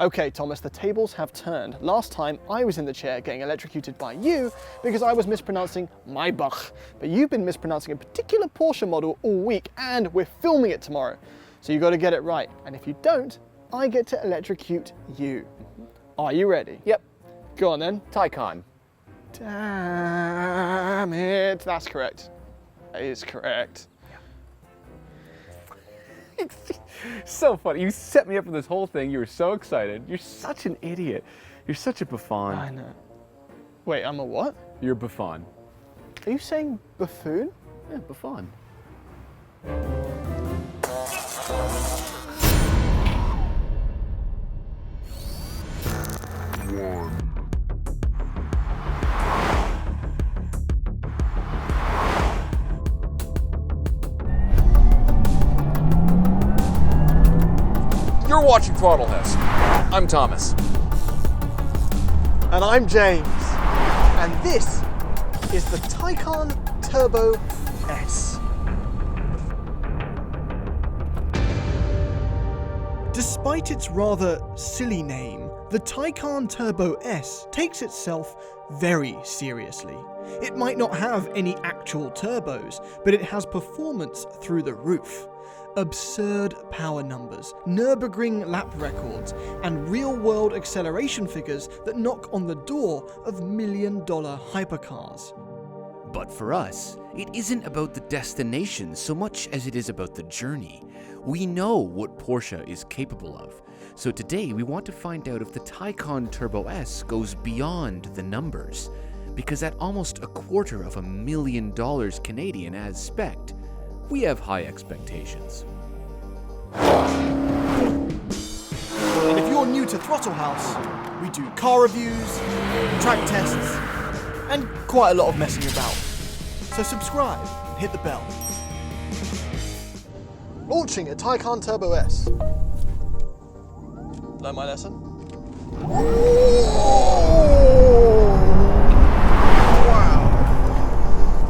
Okay, Thomas, the tables have turned. Last time I was in the chair getting electrocuted by you because I was mispronouncing Maybach. But you've been mispronouncing a particular Porsche model all week and we're filming it tomorrow. So you got to get it right. And if you don't, I get to electrocute you. Are you ready? Yep. Go on then. Taycan. Damn it. That's correct. That is correct. So funny. You set me up for this whole thing. You were so excited. You're such an idiot. You're such a buffoon. I know. Wait, I'm a what? You're a buffoon. Are you saying buffoon? Yeah, buffoon. You're watching Throttleness. I'm Thomas. And I'm James. And this is the Taycan Turbo S. Despite its rather silly name, the Taycan Turbo S takes itself very seriously. It might not have any actual turbos, but it has performance through the roof. Absurd power numbers, Nürburgring lap records, and real-world acceleration figures that knock on the door of million-dollar hypercars. But for us, it isn't about the destination so much as it is about the journey. We know what Porsche is capable of. So today we want to find out if the Taycan Turbo S goes beyond the numbers. Because at almost $250,000 Canadian as spec'd, we have high expectations. And if you're new to Throttle House, we do car reviews, track tests, and quite a lot of messing about. So subscribe and hit the bell. Launching a Taycan Turbo S. Learn my lesson?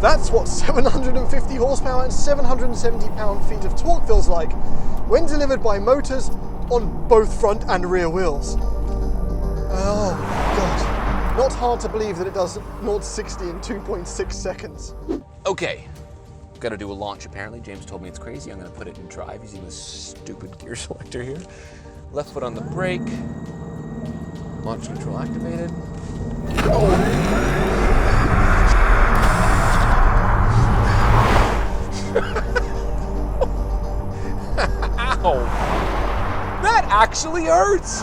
That's what 750 horsepower and 770 pound-feet of torque feels like when delivered by motors on both front and rear wheels. Oh God. Not hard to believe that it does 0 to 60 in 2.6 seconds. Okay, gotta do a launch apparently. James told me it's crazy. I'm gonna put it in drive using this stupid gear selector here. Left foot on the brake. Launch control activated. Ow! That actually hurts!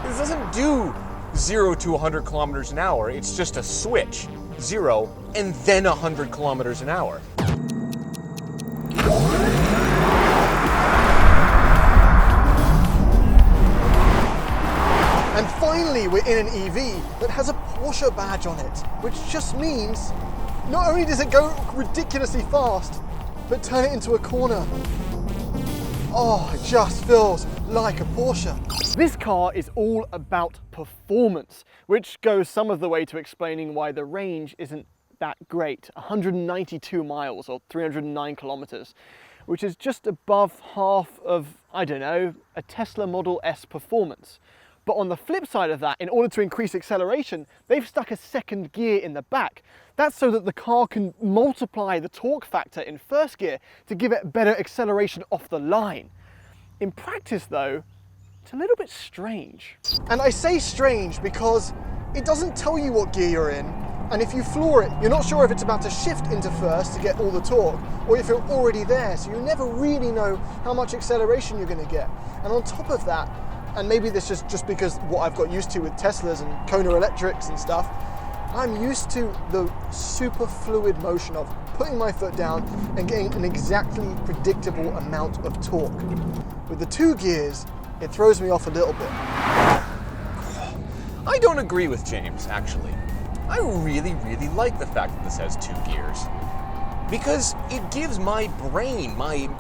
This doesn't do 0 to 100 kilometers an hour, it's just a switch. 0 and then 100 kilometers an hour. And finally, we're in an EV that has a Porsche badge on it, which just means not only does it go ridiculously fast, but turn it into a corner. Oh, it just feels like a Porsche. This car is all about performance, which goes some of the way to explaining why the range isn't that great. 192 miles or 309 kilometers, which is just above half of, I don't know, a Tesla Model S performance. But on the flip side of that, in order to increase acceleration, they've stuck a second gear in the back. That's so that the car can multiply the torque factor in first gear to give it better acceleration off the line. In practice though, it's a little bit strange. And I say strange because it doesn't tell you what gear you're in, and if you floor it, you're not sure if it's about to shift into first to get all the torque, or if you're already there, so you never really know how much acceleration you're going to get. And on top of that, and maybe this is just because what I've got used to with Teslas and Kona electrics and stuff, I'm used to the super fluid motion of putting my foot down and getting an exactly predictable amount of torque. With the 2 gears, it throws me off a little bit. I don't agree with James, actually. I really, really like the fact that this has 2 gears. Because it gives my brain, my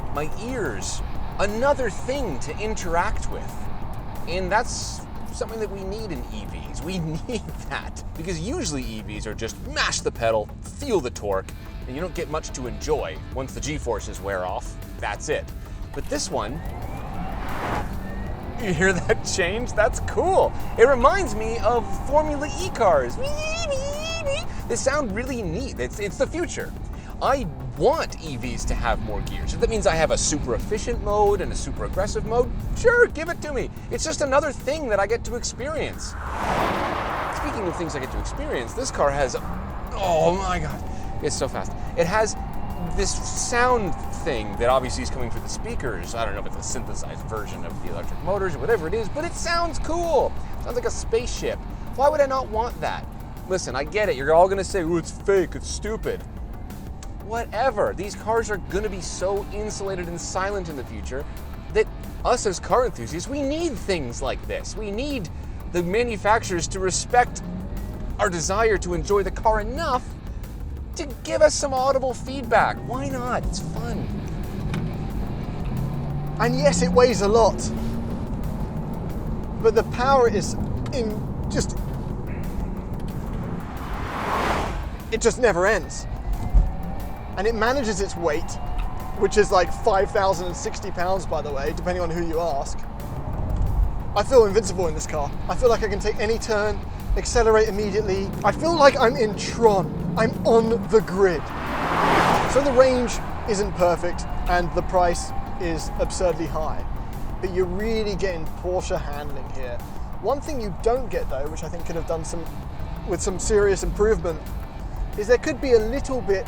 ears, another thing to interact with. And that's something that we need in EVs. We need that. Because usually EVs are just mash the pedal, feel the torque, and you don't get much to enjoy. Once the G-forces wear off, that's it. But this one, You hear that change? That's cool. It reminds me of Formula E cars. They sound really neat. It's the future. I want EVs to have more gears. If that means I have a super efficient mode and a super aggressive mode, sure, give it to me. It's just another thing that I get to experience. Speaking of things I get to experience, this car has, oh my God, it's so fast. It has this sound thing that obviously is coming through the speakers. I don't know if it's a synthesized version of the electric motors or whatever it is, but it sounds cool. Sounds like a spaceship. Why would I not want that? Listen, I get it. You're all gonna say, oh, it's fake, it's stupid. Whatever. These cars are gonna be so insulated and silent in the future that us as car enthusiasts, we need things like this. We need the manufacturers to respect our desire to enjoy the car enough to give us some audible feedback. Why not? It's fun. And yes, it weighs a lot, but the power is it just never ends. And it manages its weight, which is like 5,060 pounds, by the way, depending on who you ask. I feel invincible in this car. I feel like I can take any turn, accelerate immediately. I feel like I'm in Tron. I'm on the grid. So the range isn't perfect and the price is absurdly high, but you're really getting Porsche handling here. One thing you don't get though, which I think could have done with some serious improvement, is there could be a little bit,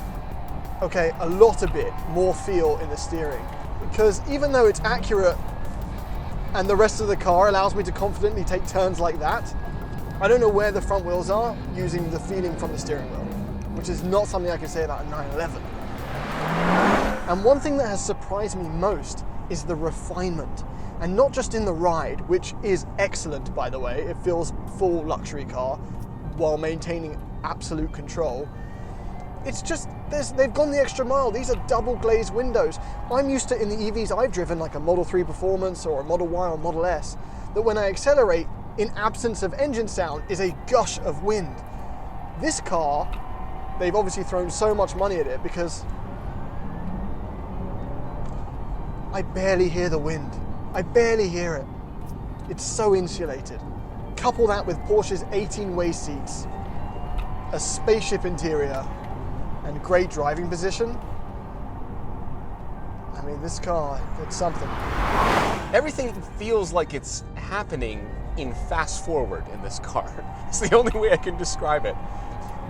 okay, a lot of bit more feel in the steering. Because even though it's accurate and the rest of the car allows me to confidently take turns like that, I don't know where the front wheels are using the feeling from the steering wheel, which is not something I can say about a 911. And one thing that has surprised me most is the refinement. And not just in the ride, which is excellent, by the way. It feels full luxury car while maintaining absolute control. It's just, they've gone the extra mile. These are double glazed windows. I'm used to, in the EVs I've driven, like a Model 3 Performance or a Model Y or Model S, that when I accelerate, in absence of engine sound, is a gush of wind. This car, they've obviously thrown so much money at it because I barely hear the wind. I barely hear it. It's so insulated. Couple that with Porsche's 18-way seats, a spaceship interior, and great driving position. I mean, this car, it's something. Everything feels like it's happening in fast forward in this car. It's the only way I can describe it.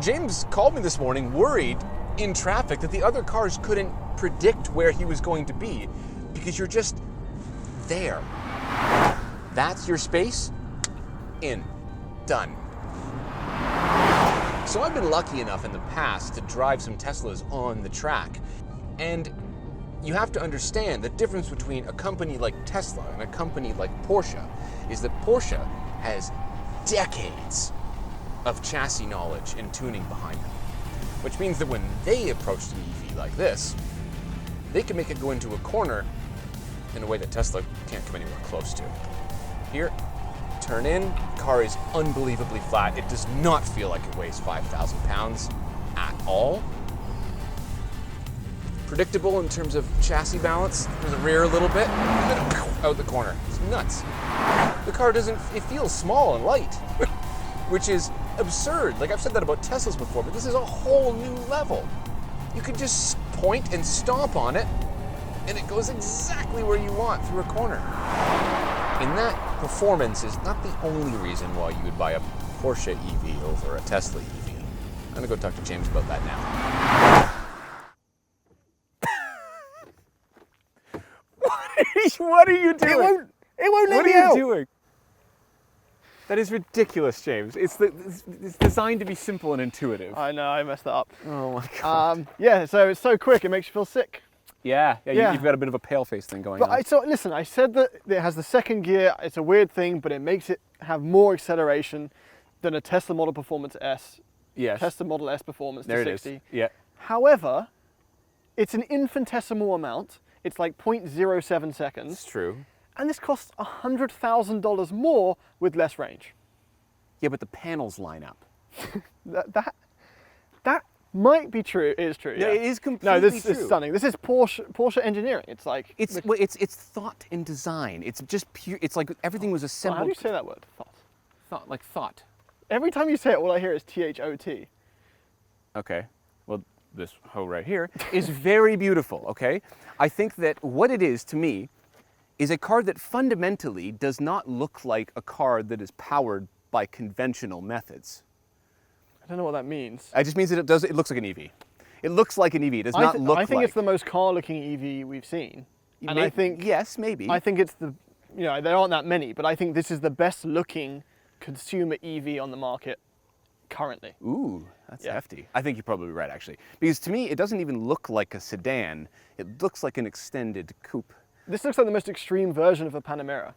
James called me this morning worried in traffic that the other cars couldn't predict where he was going to be because you're just there. That's your space. In. Done. So I've been lucky enough in the past to drive some Teslas on the track. And you have to understand the difference between a company like Tesla and a company like Porsche is that Porsche has decades of chassis knowledge and tuning behind them. Which means that when they approach an EV like this, they can make it go into a corner in a way that Tesla can't come anywhere close to. Here, turn in, car is unbelievably flat. It does not feel like it weighs 5,000 pounds at all. Predictable in terms of chassis balance. In the rear a little bit, and then out the corner. It's nuts. The car doesn't, it feels small and light, which is absurd. Like I've said that about Teslas before, but this is a whole new level. You can just point and stomp on it, and it goes exactly where you want through a corner. And that performance is not the only reason why you would buy a Porsche EV over a Tesla EV. I'm gonna go talk to James about that now. What are you doing? It won't let me out. What are you doing? That is ridiculous, James. It's designed to be simple and intuitive. I know, I messed that up. Oh my God. Yeah, so it's so quick, it makes you feel sick. Yeah. Yeah. You've got a bit of a pale face thing going on. Listen, I said that it has the second gear. It's a weird thing, but it makes it have more acceleration than a Tesla Model Performance S. Yes. Tesla Model S Performance There to it 60. is. Yeah. However, it's an infinitesimal amount. It's like 0.07 seconds. It's true. And this costs $100,000 more with less range. Yeah, but the panels line up. That Might be true. It is true. Yeah, Yeah, it is completely No, this true. is stunning. This is Porsche engineering. It's like It's thought and design. It's just pure. It's like everything was Oh, assembled. how do you say that word? Thought. Every time you say it, all I hear is THOT. Okay. Well, this hoe right here is very beautiful. Okay. I think that what it is to me is a car that fundamentally does not look like a car that is powered by conventional methods. I don't know what that means. It just means that it looks like an EV. It looks like an EV. It does not look like. I think it's the most car-looking EV we've seen. And I think yes, maybe. I think it's the, there aren't that many, but I think this is the best-looking consumer EV on the market currently. Ooh, that's hefty. I think you're probably right, actually. Because to me, it doesn't even look like a sedan. It looks like an extended coupe. This looks like the most extreme version of a Panamera.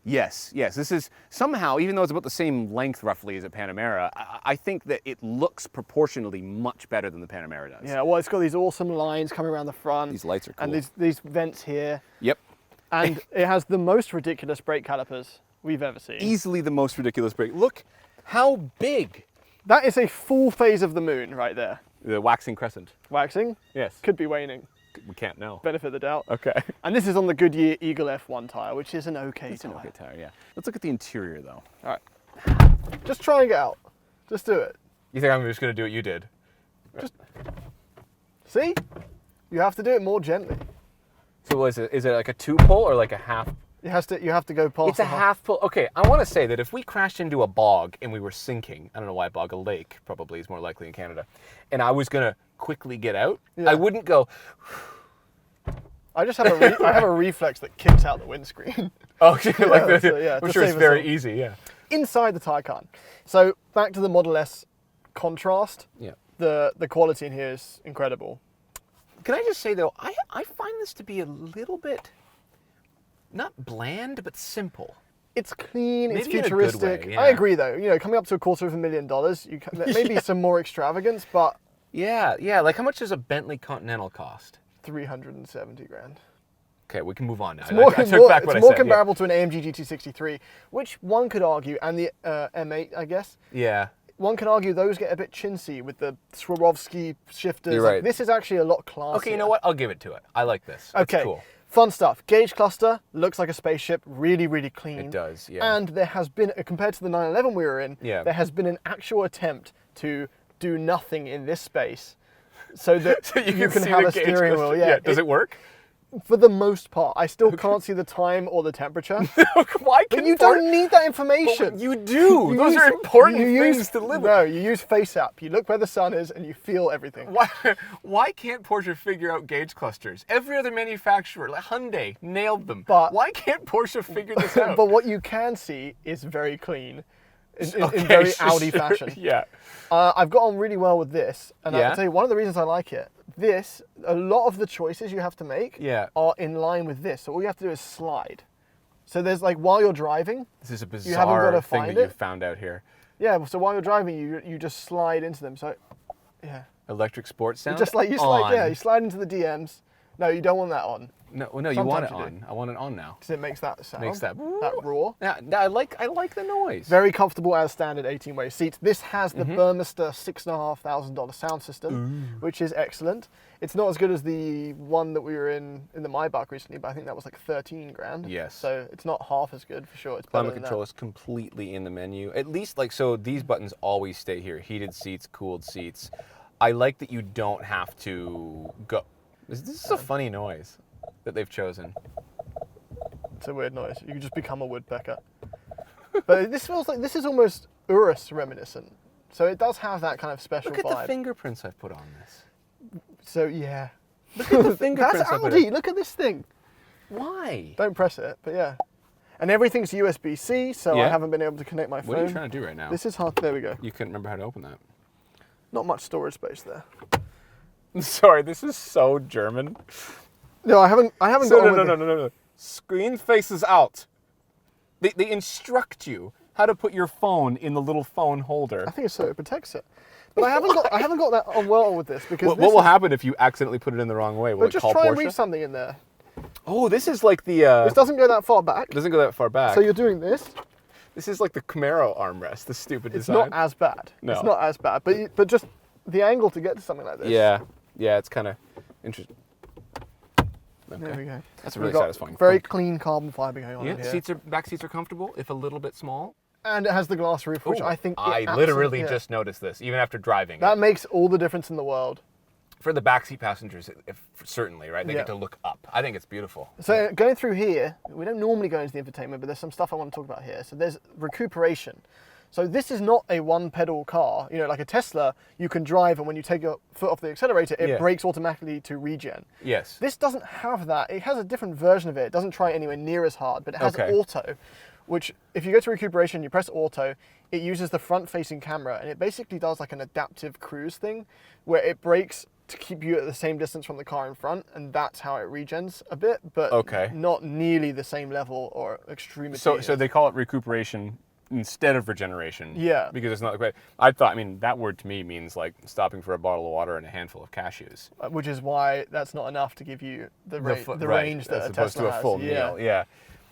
Yes. This is somehow, even though it's about the same length roughly as a Panamera, I think that it looks proportionally much better than the Panamera does. Yeah, well, it's got these awesome lines coming around the front. These lights are cool. And these vents here. Yep. And it has the most ridiculous brake calipers we've ever seen. Easily the most ridiculous brake. Look how big. That is a full phase of the moon right there. The waxing crescent. Waxing? Yes. Could be waning. We can't know. Benefit of the doubt. Okay. And this is on the Goodyear Eagle F1 tire, which is an okay It's tire. an okay tire, yeah. Let's look at the interior, though. All right. Just try and get out. Just do it. You think I'm just going to do what you did? See? You have to do it more gently. So what is it? Is it like a 2-pull or like a half? You have to go past It's a half pull. Okay, I want to say that if we crashed into a bog and we were sinking, I don't know why a bog, a lake probably is more likely in Canada, and I was going to quickly get out, Yeah. I wouldn't go, I just have I have a reflex that kicks out the windscreen. oh, like that. so, yeah, I'm to sure it's save us very all. easy, yeah. Inside the Taycan. So back to the Model S contrast. Yeah. The quality in here is incredible. Can I just say, though, I find this to be a little bit, not bland, but simple. It's clean, it's Maybe in a good futuristic. way, yeah. I agree though. Coming up to $250,000, there may be some more extravagance, but Yeah, like how much does a Bentley Continental cost? 370 grand. Okay, we can move on now. It's more, I took back what I said. more comparable to an AMG GT63, which one could argue, and the M8, I guess. Yeah. One can argue those get a bit chintzy with the Swarovski shifters. You're right. This is actually a lot classier. Okay, you know what? I'll give it to it. I like this. That's Okay, cool. fun stuff. Gauge cluster looks like a spaceship, really, really clean. It does, yeah. And there has been, compared to the 911 we were in, Yeah. there has been an actual attempt to do nothing in this space so that So you can see have the a gauge steering cluster. wheel. Yeah, Does it work? For the most part. I still can't see the time or the temperature. Why But can you don't need that information. You do. You Those use- are important you things use- to live No, you use Face App. You look where the sun is and you feel everything. Why can't Porsche figure out gauge clusters? Every other manufacturer, like Hyundai, nailed them. But- why can't Porsche figure this out? But what you can see is very clean in Okay, very sure, Audi fashion. Yeah. I've got on really well with this, and Yeah? I'll tell you one of the reasons I like it. A lot of the choices you have to make Yeah. are in line with this. So all you have to do is slide. So there's like while you're driving, This is a You haven't bizarre gotta thing find that you it? found out here. yeah. So while you're driving, you just slide into them. So yeah, Electric sports sound. just like you slide. on. Yeah, you slide into the DMs. No, you don't want that on No, you want it Sometimes you on. I want it on now. because it makes that sound. Makes that roar. Yeah, I like the noise. Very comfortable as standard 18-way seats. This has Mm-hmm. the Burmester $6,500 sound system, which is excellent. It's not as good as the one that we were in the Maybach recently, but I think that was like 13 grand. Yes. So it's not half as good for sure. It's better Climate than control that. is completely in the menu. At least so these buttons always stay here. Heated seats, cooled seats. I like that you don't have to go. This is a funny noise that they've chosen. It's a weird noise. You can just become a woodpecker. But this feels like this is almost Urus reminiscent. So it does have that kind of special Look at vibe. the fingerprints I've put on this. So yeah. Look at the fingerprints That's I put Audi. in. Look at this thing. Why? Don't press it, but yeah. And everything's USB-C, so I Yeah. haven't been able to connect my phone. What are you trying to do right now? This is hard. There we go. You couldn't remember how to open that. Not much storage space there. Sorry, this is so German. No, I haven't got on with it. No. Screen faces out. They instruct you how to put your phone in the little phone holder. I think it's so it protects it. But I haven't got that on well with this because What will happen if you accidentally put it in the wrong way? Will But it just call try and Porsche? read something in there. Oh, this is like the. This doesn't go that far back. It doesn't go that far back. So you're doing this. This is like the Camaro armrest. The stupid It's design. not as bad. No. It's not as bad. But just the angle to get to something like this. Yeah, it's kind of interesting. Okay. There we go. That's We've really got satisfying. Very clean carbon fibre going on Yeah, in here. back seats are comfortable, if a little bit small. And it has the glass roof, which Ooh, I think... I literally just noticed this, even after driving. That makes all the difference in the world. For the backseat passengers, certainly, right? They Yeah. get to look up. I think it's beautiful. So going through here, we don't normally go into the infotainment, but there's some stuff I want to talk about here. So there's recuperation. So this is not a one-pedal car. You know, like a Tesla, you can drive, and when you take your foot off the accelerator, it brakes automatically to regen. Yes. This doesn't have that. It has a different version of it. It doesn't try anywhere near as hard, but it has auto, which if you go to recuperation, you press auto, it uses the front-facing camera, and it basically does like an adaptive cruise thing, where it brakes to keep you at the same distance from the car in front, and that's how it regens a bit, but not nearly the same level or extremity. So they call it recuperation instead of regeneration. Yeah. Because it's not great. I thought, I mean, that word to me means like stopping for a bottle of water and a handful of cashews. Which is why that's not enough to give you the range that as a opposed Tesla to a has. full meal. Yeah.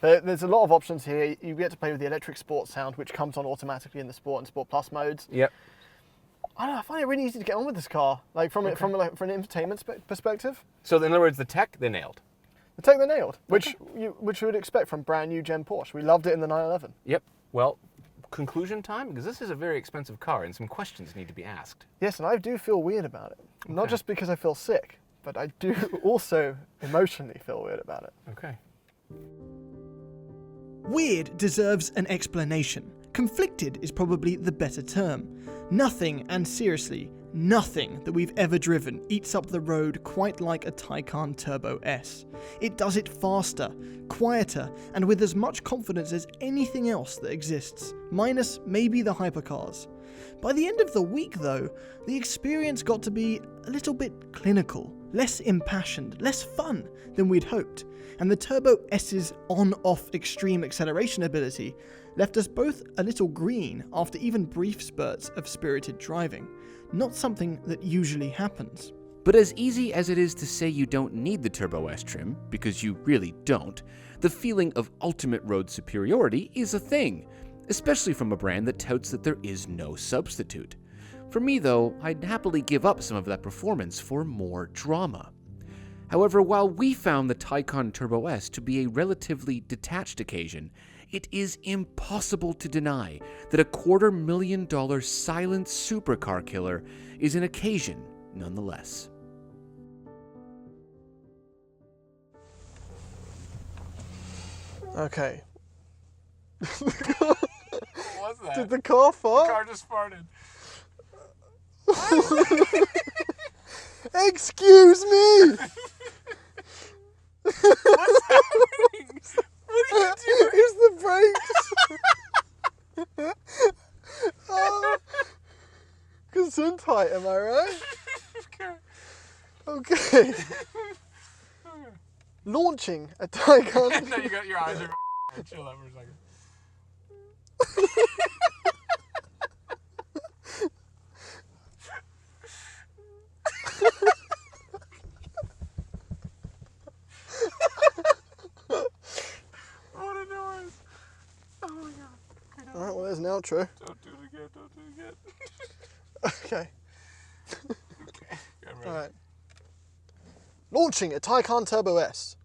But there's a lot of options here. You get to play with the electric sport sound, which comes on automatically in the Sport and Sport Plus modes. Yep. I don't know, I find it really easy to get on with this car, like from an entertainment perspective. So in other words, the tech, they nailed. The tech they nailed, which you would expect from brand new gen Porsche. We loved it in the 911. Yep. Well, conclusion time, because this is a very expensive car and some questions need to be asked. Yes, and I do feel weird about it. Not just because I feel sick, but I do also emotionally feel weird about it. Okay. Weird deserves an explanation. Conflicted is probably the better term. Nothing, and seriously, nothing that we've ever driven eats up the road quite like a Taycan Turbo S. It does it faster, quieter, and with as much confidence as anything else that exists, minus maybe the hypercars. By the end of the week, though, the experience got to be a little bit clinical, less impassioned, less fun than we'd hoped, and the Turbo S's on-off extreme acceleration ability left us both a little green after even brief spurts of spirited driving. Not something that usually happens. But as easy as it is to say you don't need the Turbo S trim, because you really don't, the feeling of ultimate road superiority is a thing, especially from a brand that touts that there is no substitute. For me, though, I'd happily give up some of that performance for more drama. However, while we found the Taycan Turbo S to be a relatively detached occasion, it is impossible to deny that a $250,000 silent supercar killer is an occasion nonetheless. Okay. What was that? Did the car fart? The car just farted. Excuse me! What's happening? What are you doing? Here's the brakes. Gesundheit, am I right? Okay. Launching a Taycan. No, you got your eyes are chill out for a second. What a noise! Oh my god. Alright, well there's an outro. Don't do it again, don't do it again. Okay. Okay, I'm ready. Alright. Launching a Taycan Turbo S.